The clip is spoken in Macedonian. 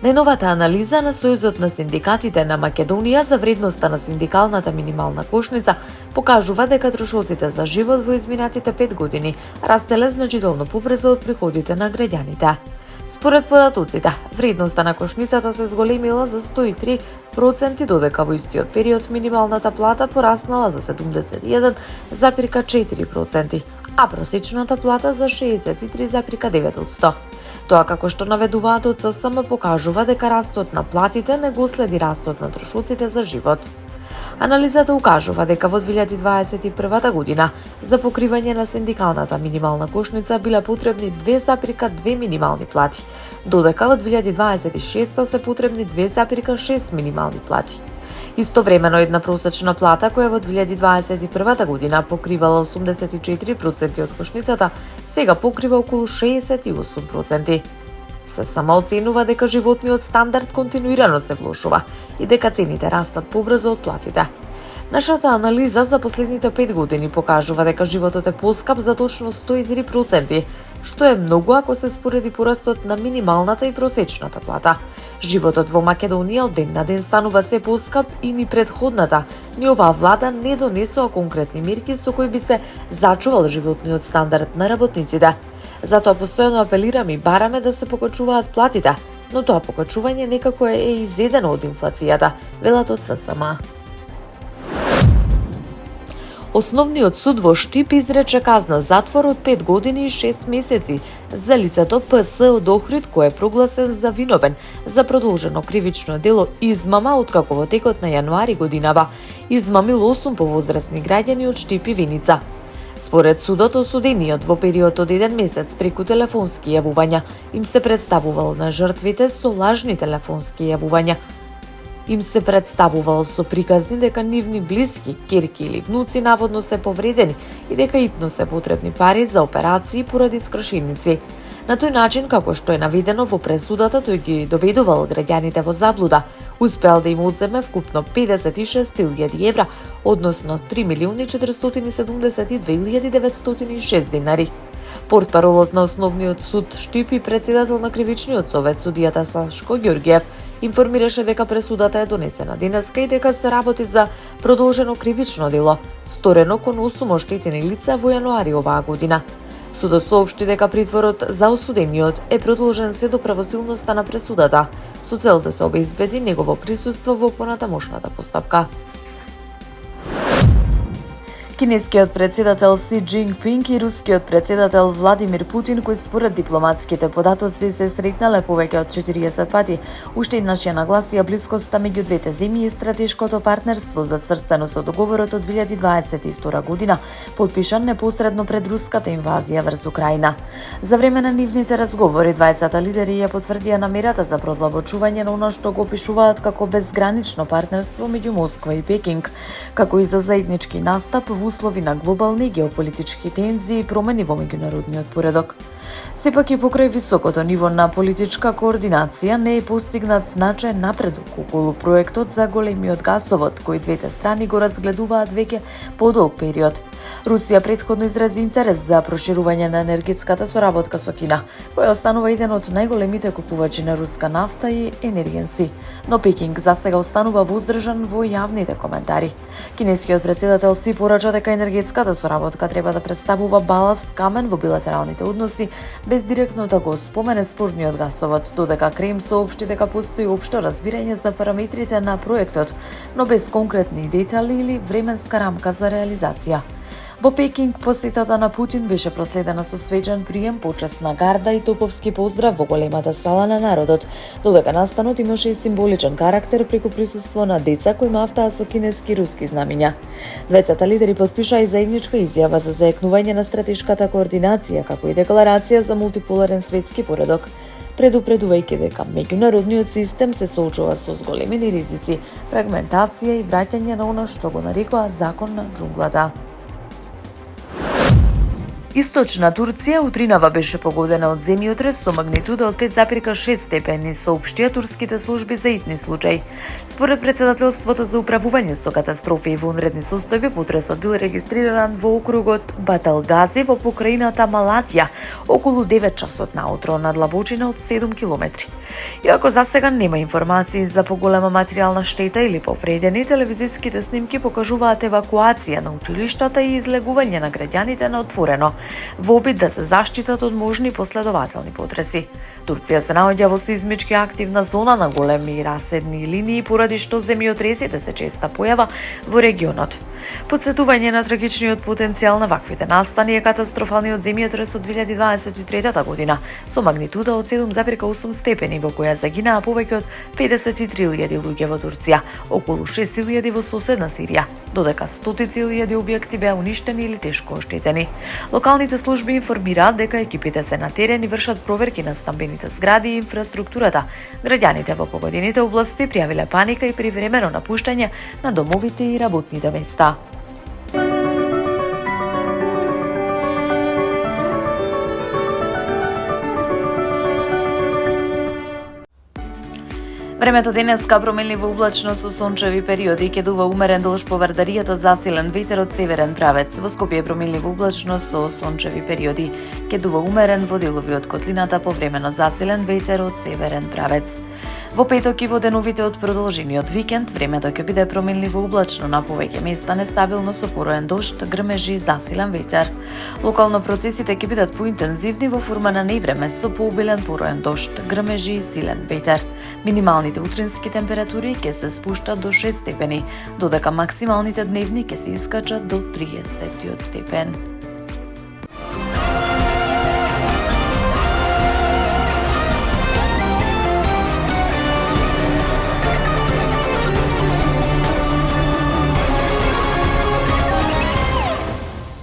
Најновата анализа на Сојузот на синдикатите на Македонија за вредноста на синдикалната минимална кошница покажува дека трошоците за живот во изминатите 5 години растеле значително побрзо од приходите на граѓаните. Според податоците, вредноста на кошницата се зголемила за 103%, додека во истиот период минималната плата пораснала за 71,4%, а просечната плата за 63,9%. Тоа, како што наведуваат од ССМ, покажува дека растот на платите не го следи растот на трошоците за живот. Анализата укажува дека во 2021 година за покривање на синдикалната минимална кошница биле потребни 2,2 минимални плати, додека во 2026 се потребни 2,6 минимални плати. Истовремено една просечна плата која во 2021 година покривала 84% од кошницата, сега покрива околу 68%. Се самооценува дека животниот стандард континуирано се влошува и дека цените растат побрзо од платите. Нашата анализа за последните 5 години покажува дека животот е поскап за точно 103%, што е многу ако се спореди порастот на минималната и просечната плата. Животот во Македонија од ден на ден станува се поскап и ни предходната, ни оваа влада не донесоа конкретни мерки со кои би се зачувал животниот стандард на работниците. Затоа постојано апелираме и бараме да се покачуваат платите, но тоа покачување некако е изедено од инфлацијата, велат од ССМ. Основниот суд во Штип изрече казна затвор од 5 години и 6 месеци за лицето ПС од Охрид, кој е прогласен за виновен за продолжено кривично дело измама, откако во текот на јануари годинава измамил 8 повозрасни граѓани од Штип и Виница. Според судот, осудениот во период од 1 месец преку телефонски јавувања им се представувал на жртвите со лажни телефонски јавувања. Им се представувал со приказни дека нивни блиски, ќерки или внуци наводно се повредени и дека итно се потребни пари за операции поради скршеници. На тој начин, како што е наведено во пресудата, тој ги доведувал граѓаните во заблуда, успеал да им одземе вкупно 56.000 евра, односно 3.472.906 денари. Портпаролот на Основниот суд Штип и председател на Кривичниот совет, судијата Сашко Ѓорѓиев, информираше дека пресудата е донесена денеска и дека се работи за продолжено кривично дело, сторено кон 8 оштетени лица во јануари оваа година. Судот соопшти дека притворот за осудениот е продолжен се до правосилноста на пресудата, со цел да се обезбеди негово присуство во понатамошната постапка. Кинескиот председател Си Џинпинг и рускиот председател Владимир Путин, кои според дипломатските податоци се сретнале повеќе од 40 пати, уште еднаш ја нагласија блискоста меѓу двете земји и стратешкото партнерство зацврстено со договорот од 2022 година, подпишан непосредно пред руската инвазија врз Украина. За време на нивните разговори, двајцата лидери ја потврдија намерата за продлабочување на она што го опишуваат како безгранично партнерство меѓу Москва и Пекинг, како и за заеднички настап во услови на глобални геополитички тензии и промени во меѓународниот поредок. Сепак и покрај високото ниво на политичка координација не е постигнат значаен напредок околу проектот за големиот гасовод, кој двете страни го разгледуваат веќе подолг период. Русија претходно изрази интерес за проширување на енергетската соработка со Кина, која останува еден од најголемите купувачи на руска нафта и енергенси. Но Пекинг засега останува воздржан во јавните коментари. Кинескиот председател Си порача дека енергетската соработка треба да представува баласт камен во билатералните односи, без директно да го спомене спорниот гасовод, додека Крем соопшти дека постои општо разбирање за параметрите на проектот, но без конкретни детали или временска рамка за реализација. Во Пекинг посетата на Путин беше проследена со свечен прием, почесна гарда и топовски поздрав во големата сала на народот, додека настанот имаше и символичен карактер преку присуство на деца кои мафтаа со кинески и руски знамиња. Двајцата лидери потпишаа и заедничка изјава за заекнување на стратешката координација, како и декларација за мултиполарен светски поредок, предупредувајќи дека меѓународниот систем се соочува со зголемени ризици, фрагментација и враќање на она што го нарекоа закон на џунглата. Источна Турција утринава беше погодена од земјотрес со магнитуда од 5,6 степени, соопштија турските служби за итни случаи. Според председателството за управување со катастрофи и вонредни состојби, потресот бил регистриран во округот Баталгази во покрајината Малатја околу 9 часот наутро на длабочина од 7 километри. Иако засега нема информации за поголема материјална штета или повредени, телевизиските снимки покажуваат евакуација на училиштата и излегување на граѓаните на отворено, во обид да се заштитат од можни последователни потреси. Турција се наоѓа во сеизмички активна зона на големи раседни линии, поради што земјотресите се честа појава во регионот. Подсетување на трагичниот потенцијал на ваквите настани е катастрофалниот земјотрес од 2023 година со магнитуда од 7,8 степени, во која загинаа повеќе од 53.000 луѓе во Турција, околу 6.000 во соседна Сирија, додека стотици илјади објекти беа уништени или тешко оштетени. Локалните служби информираат дека екипите се на терен и вршат проверки на стамбените згради и инфраструктурата. Граѓаните во погодените области пријавиле паника и привремено напуштање на домовите и работните места. Времето денеска променливо облачно со сончеви периоди, ќе дува умерен дожд по Вардаријата, засилен ветер од северен правец. Во Скопје променливо облачно со сончеви периоди, ќе дува умерен во делови од котлината, повремено засилен ветер од северен правец. Во петок и во деновите од продолжениот викенд, времето ќе биде променливо облачно, на повеќе места нестабилно со пороен дожд, грмежи и засилен ветер. Локално процесите ќе бидат поинтензивни во форма на невреме со пообилен пороен дожд, грмежи и силен ветер. Минималните утрински температури ќе се спуштат до 6 степени, додека максималните дневни ќе се искачат до 30 степен.